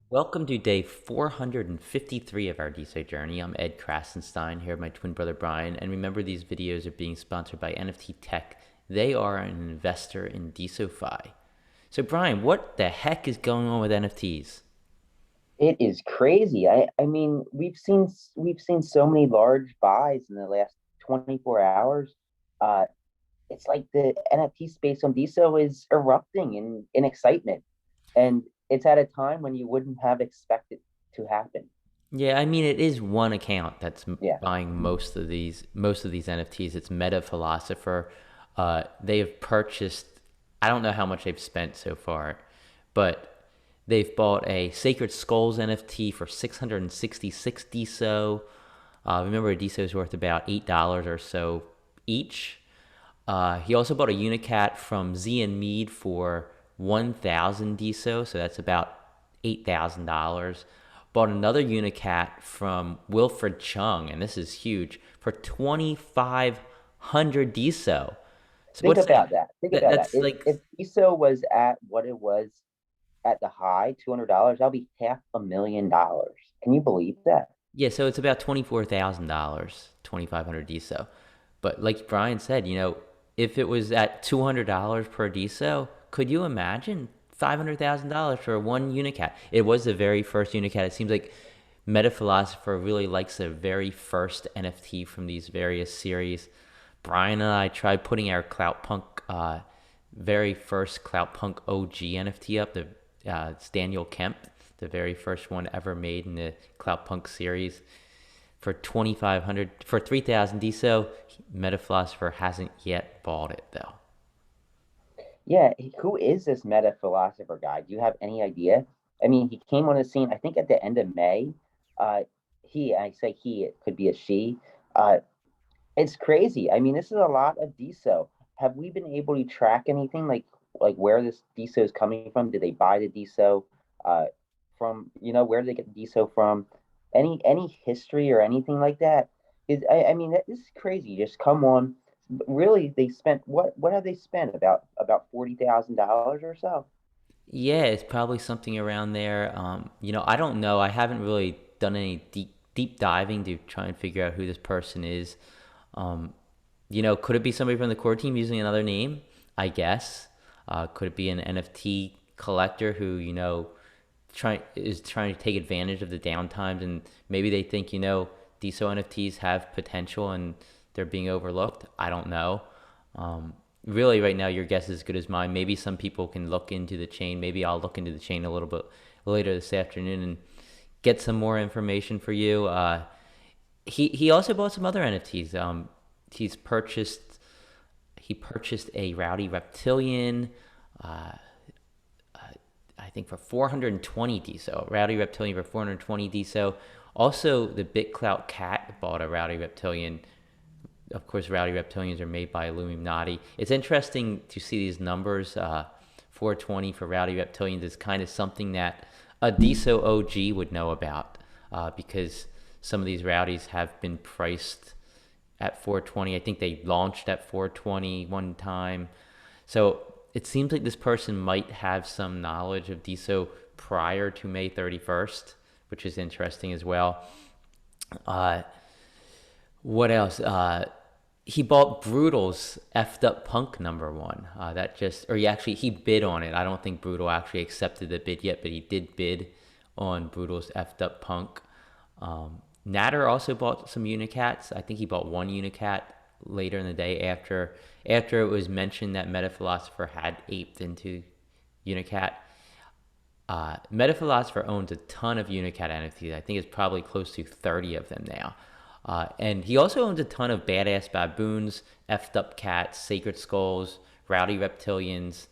Welcome to day 453 of our DeSo journey. I'm Ed Krasenstein here with my twin brother Brian. And remember, these videos are being sponsored by NFT Tech. They are an investor in DeSoFi. So, Brian, what the heck is going on with NFTs? It is crazy. I mean, we've seen so many large buys in the last 24 hours. Uh, it's like the NFT space on DeSo is erupting in excitement, and it's at a time when you wouldn't have expected to happen. Yeah, I mean, it is one account that's Yeah, buying most of these NFTs. It's Meta Philosopher. They have purchased. I don't know how much they've spent so far, but they've bought a Sacred Skulls NFT for 666 DeSo. Remember, a DeSo is worth about $8 or so each. He also bought a Unicat from Z and Mead for 1,000 DeSo, so that's about $8,000. Bought another Unicat from Wilfred Chung, and this is huge, for 2,500 DeSo. So think what's that? about that. Think that about that. that's If like if DeSo was at what it was at the high, $200, that'll be $500,000. Can you believe that? Yeah, so it's about $24,000, 2,500 DeSo. But like Brian said, if it was at $200 per DeSo, could you imagine $500,000 for one Unicat? It was the very first Unicat. It seems like Meta Philosopher really likes the very first NFT from these various series. Brian and I tried putting our Cloutpunk, very first Cloutpunk OG NFT up. It's Daniel Kemp, the very first one ever made in the Cloutpunk series for 2,500 for 3,000 DeSo. Meta Philosopher hasn't yet bought it though. Yeah, who is this meta philosopher guy? Do you have any idea? I mean, he came on the scene, I think, at the end of May. Uh, I say he, it could be a she. Uh, it's crazy. I mean, this is a lot of DeSo. Have we been able to track anything like where this DeSo is coming from? Did they buy the DeSo from, where did they get the DeSo from? Any history or anything like that? I mean, this is crazy. Just come on. Really, they spent what have they spent? About $40,000 or so. Yeah, it's probably something around there. I don't know. I haven't really done any deep diving to try and figure out who this person is. Um, could it be somebody from the core team using another name? I guess. Could it be an NFT collector who trying to take advantage of the downtimes, and maybe they think DeSo NFTs have potential and they're being overlooked. I don't know. Really, right now, your guess is as good as mine. Maybe some people can look into the chain. Maybe I'll look into the chain a little bit later this afternoon and get some more information for you. He also bought some other NFTs. He's purchased he purchased a Rowdy Reptilian. Uh, I think for 420 DeSo. Rowdy Reptilian for 420 DeSo. Also, the BitClout Cat bought a Rowdy Reptilian. Of course, Rowdy Reptilians are made by Illuminati. It's interesting to see these numbers. 420 for Rowdy Reptilians is kind of something that a DeSo OG would know about, because some of these Rowdies have been priced at 420. I think they launched at 420 one time. So it seems like this person might have some knowledge of DeSo prior to May 31st, which is interesting as well. Uh, what else? He bought Brutal's effed up punk number one. He bid on it. I don't think Brutal actually accepted the bid yet, but he did bid on Brutal's effed up punk. Natter also bought some Unicats. I think he bought one Unicat later in the day after it was mentioned that Meta Philosopher had aped into Unicat. Meta Philosopher owns a ton of Unicat NFTs. I think it's probably close to 30 of them now. And he also owns a ton of badass baboons, effed up cats, sacred skulls, rowdy reptilians,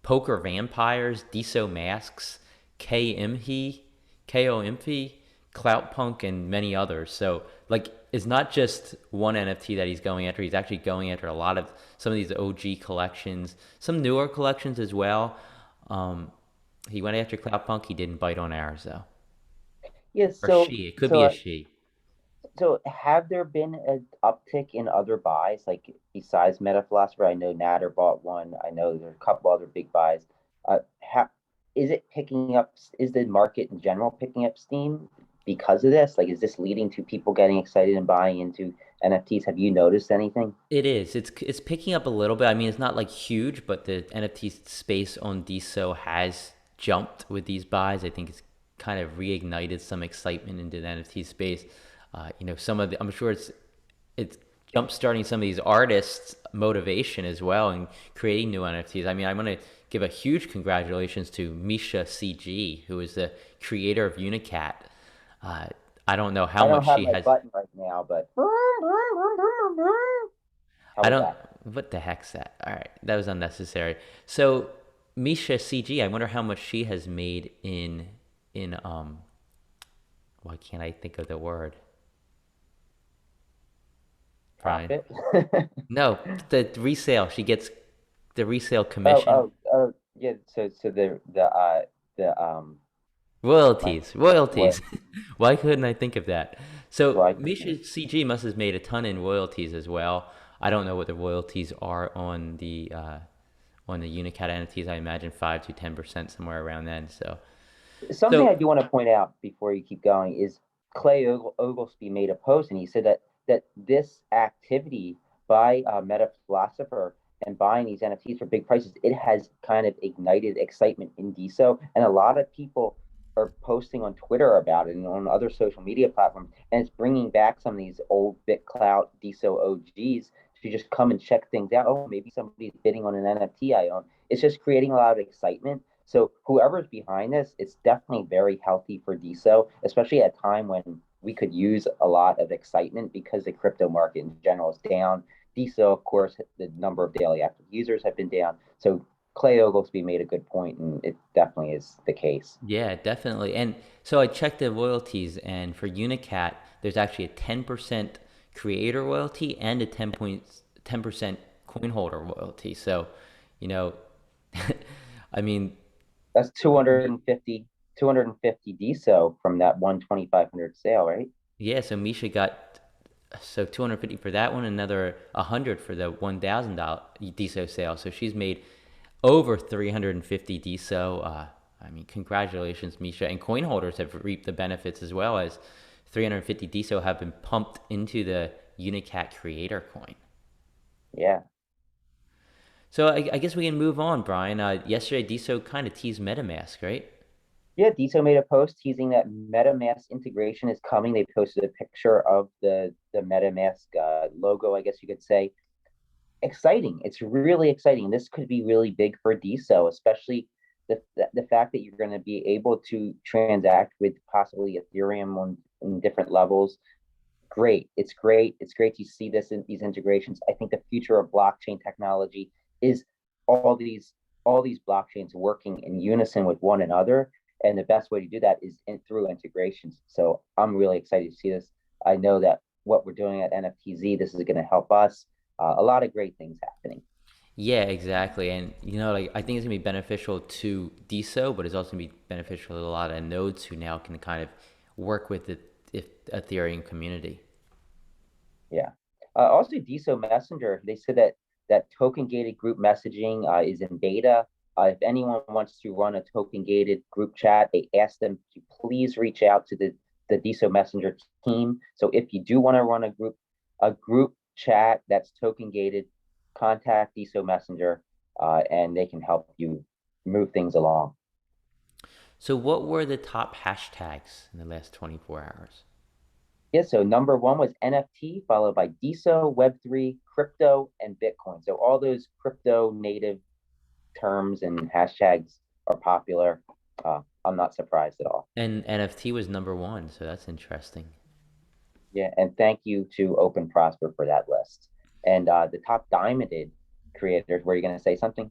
poker vampires, DeSo masks, KMP, KOMP, Clout Punk, and many others. So, like, it's not just one NFT that he's going after. He's actually going after a lot of some of these OG collections, some newer collections as well. Um, he went after Clout Punk. He didn't bite on ours though, Yeah, or she. It could so be a uh, she. so have there been an uptick in other buys, like besides Meta Philosopher? I know Natter bought one. I know there's a couple other big buys. Uh, ha is it picking up? Is the market in general picking up steam because of this? Like, is this leading to people getting excited and buying into NFTs? Have you noticed anything? It is. It's picking up a little bit. I mean, it's not like huge, but the NFT space on DeSo has jumped with these buys. I think it's kind of reignited some excitement into the NFT space. Some of the, I'm sure it's jump starting some of these artists' motivation as well and creating new NFTs. I mean, I want to give a huge congratulations to Misha CG, who is the creator of Unicat. Uh, I don't know how I much don't have she my has. button right now, but how I was don't. that? What the heck's that? All right, that was unnecessary. So Misha CG, I wonder how much she has made in. Why can't I think of the word, Brian? Profit? No, the resale. She gets the resale Oh, commission. oh, oh, yeah. So the my Royalties, royalties. what Why couldn't I think of that? So like Misha CG must have made a ton in royalties as well. I don't know what the royalties are on the Unicat entities. I imagine 5 to 10% somewhere around then. something So I do want to point out before you keep going is Clay Oglesby made a post and he said that this activity by Meta Philosopher and buying these NFTs for big prices, it has kind of ignited excitement in DeSo, and a lot of people are posting on Twitter about it and on other social media platforms, and it's bringing back some of these old BitClout DeSo OGs to just come and check things out. Oh, maybe somebody's bidding on an NFT I own. It's just creating a lot of excitement. So whoever's behind this, it's definitely very healthy for DeSo, especially at a time when we could use a lot of excitement because the crypto market in general is down. DeSo, of course, the number of daily active users have been down. So Clay Oglesby made a good point, and it definitely is the case. yeah, definitely. And so I checked the royalties, and for Unicat, there's actually a 10% creator royalty and a 10% coin holder royalty. So, you know, I mean, That's 250 DeSo from that 1,2,500 sale, right? yeah, so Misha got 250 for that one, another 100 for the $1,000 DeSo sale. So she's made over 350 DeSo. I mean, congratulations, Misha. And coin holders have reaped the benefits as well, as 350 DeSo have been pumped into the Unicat creator coin. Yeah. So I guess we can move on, Brian. Yesterday, DeSo kind of teased MetaMask, right? Yeah, DeSo made a post teasing that MetaMask integration is coming. They posted a picture of the MetaMask logo, I guess you could say. Exciting. It's really exciting. This could be really big for DeSo, especially the fact that you're going to be able to transact with possibly Ethereum on in different levels. Great. It's great. It's great to see this in these integrations. I think the future of blockchain technology is all these all these blockchains working in unison with one another. And the best way to do that is through integrations. So I'm really excited to see this. I know that what we're doing at NFTZ, this is going to help us. A lot of great things happening. Yeah, exactly. And like I think it's gonna be beneficial to DeSo, but it's also gonna be beneficial to a lot of nodes who now can kind of work with the Ethereum community. Yeah. Also, DesoMessenger, they said that token gated group messaging is in beta. If anyone wants to run a token gated group chat, they ask them to please reach out to the DesoMessenger team. So if you do want to run a group chat that's token gated, contact DesoMessenger, and they can help you move things along. So what were the top hashtags in the last 24 hours? Yeah, so number one was NFT, followed by DeSo, Web3, crypto, and Bitcoin. So all those crypto native terms and hashtags are popular. I'm not surprised at all. And NFT was number one, so that's interesting. Yeah, and thank you to Open Prosper for that list. And the top diamonded creators, were you going to say something?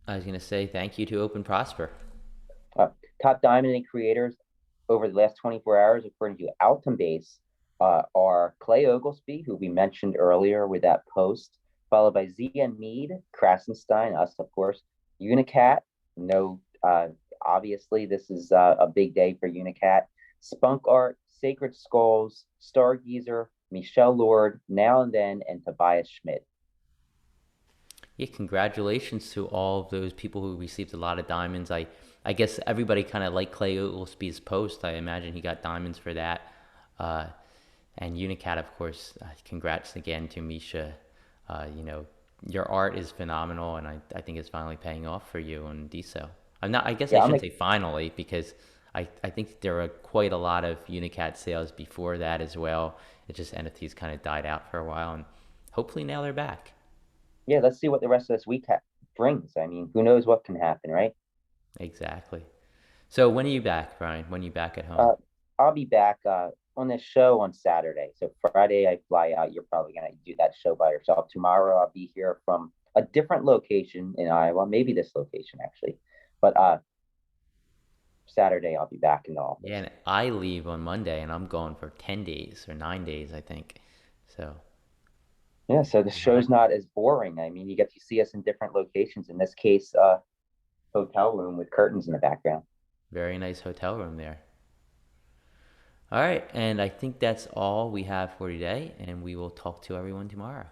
I was gonna say thank you to Open Prosper. Uh, Top diamonded creators over the last 24 hours, according to Altumbase, are Clay Oglesby, who we mentioned earlier with that post, followed by Zia Mead, Krasenstein, us, of course, Unicat. No, obviously, this is a big day for Unicat. Spunk Art, Sacred Skulls, Stargazer, Michelle Lord, Now and Then, and Tobias Schmidt. Yeah, congratulations to all of those people who received a lot of diamonds. I I guess everybody kind of liked Clay Oglesby's post. I imagine he got diamonds for that. Uh, and Unicat, of course, congrats again to Misha. You know, your art is phenomenal, and I think it's finally paying off for you and DeSo. I'm not. I guess I Yeah, shouldn't say finally because I think there were quite a lot of Unicat sales before that as well. It just NFTs kind of died out for a while, and hopefully now they're back. yeah, let's see what the rest of this week brings. I mean, who knows what can happen, right? Exactly. So when are you back, Brian? When are you back at home? Uh, I'll be back on this show on Saturday. So Friday I fly out. You're probably gonna do that show by yourself. Tomorrow I'll be here from a different location in Iowa, maybe this location actually. But Saturday I'll be back in the Yeah, office. and I leave on Monday, and I'm going for 10 days or 9 days, I think. So Yeah, so the yeah, show's not as boring. I mean, you get to see us in different locations. In this case, hotel room with curtains in the background. very nice hotel room there. All right, and I think that's all we have for today, and we will talk to everyone tomorrow.